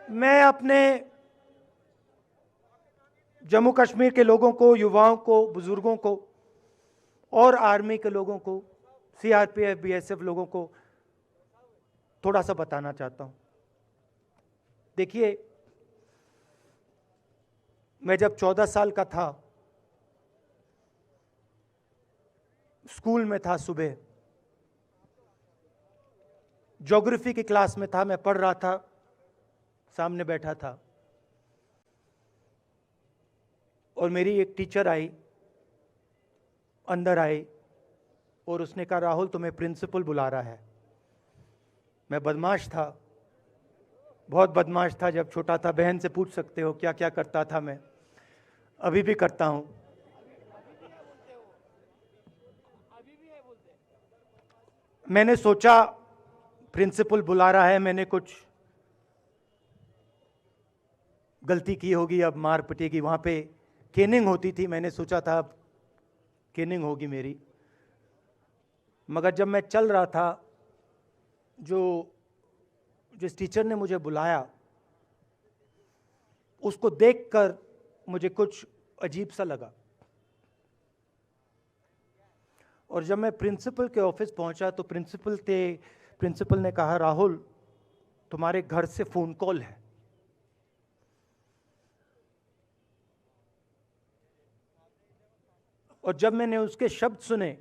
मैं अपने जम्मू कश्मीर के लोगों को, युवाओं को, बुजुर्गों को और आर्मी के लोगों को, सीआरपीएफ, बीएसएफ लोगों को थोड़ा सा बताना चाहता हूं। देखिए, मैं जब 14 साल का था, स्कूल में था, सुबह ज्योग्राफी की क्लास में था, मैं पढ़ रहा था, सामने बैठा था और मेरी एक टीचर आई, अंदर आई और उसने कहा, राहुल तुम्हें प्रिंसिपल बुला रहा है। मैं बदमाश था, बहुत बदमाश था जब छोटा था। बहन से पूछ सकते हो क्या क्या करता था मैं, अभी भी करता हूं। मैंने सोचा प्रिंसिपल बुला रहा है, मैंने कुछ गलती की होगी, अब मार पिटेगी। वहां पे केनिंग होती थी, मैंने सोचा था अब केनिंग होगी मेरी। मगर जब मैं चल रहा था, जिस टीचर ने मुझे बुलाया, उसको देखकर मुझे कुछ अजीब सा लगा। और जब मैं प्रिंसिपल के ऑफिस पहुंचा तो प्रिंसिपल ने कहा, राहुल तुम्हारे घर से फोन कॉल है। और जब मैंने उसके शब्द सुने,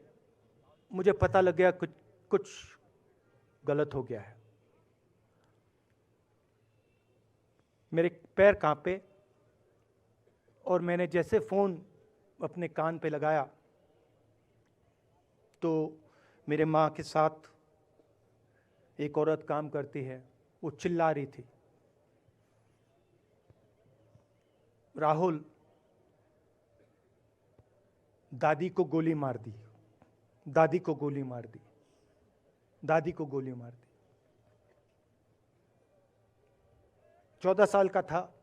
मुझे पता लग गया कुछ गलत हो गया है। मेरे पैर कांपे और मैंने जैसे फोन अपने कान पे लगाया तो मेरे माँ के साथ एक औरत काम करती है, वो चिल्ला रही थी, राहुल दादी को गोली मार दी, दादी को गोली मार दी, दादी को गोली मार दी। 14 साल का था।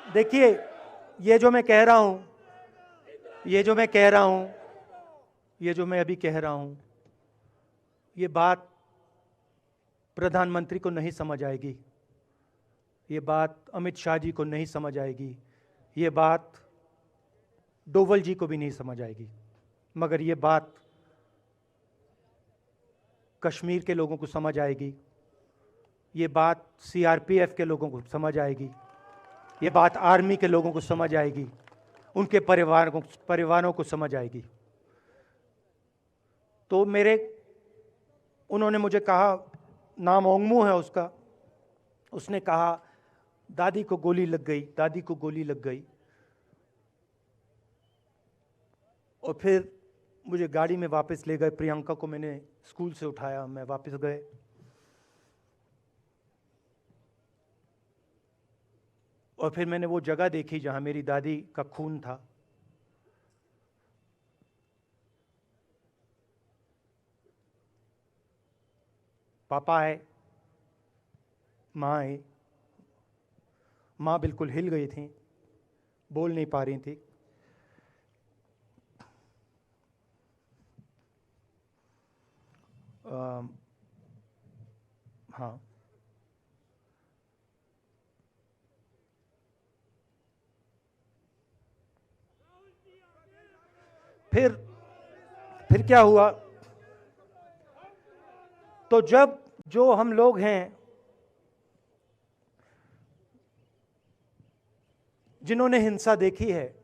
देखिए, ये जो मैं कह रहा हूं, ये जो मैं अभी कह रहा हूं, ये बात प्रधानमंत्री को नहीं समझ आएगी, ये बात अमित शाह जी को नहीं समझ आएगी, ये बात डोवल जी को भी नहीं समझ आएगी, मगर ये बात कश्मीर के लोगों को समझ आएगी, ये बात सीआरपीएफ के लोगों को समझ आएगी, ये बात आर्मी के लोगों को समझ आएगी, उनके परिवारों को समझ आएगी। तो उन्होंने मुझे कहा, नाम ओंगमू है उसका, उसने कहा दादी को गोली लग गई, दादी को गोली लग गई। और फिर मुझे गाड़ी में वापस ले गए, प्रियंका को मैंने स्कूल से उठाया, मैं वापस गए। और फिर मैंने वो जगह देखी जहां मेरी दादी का खून था। पापा आए, माँ आई, माँ बिल्कुल हिल गई थी, बोल नहीं पा रही थी। हाँ, फिर क्या हुआ, तो जब जो हम लोग हैं जिन्होंने हिंसा देखी है,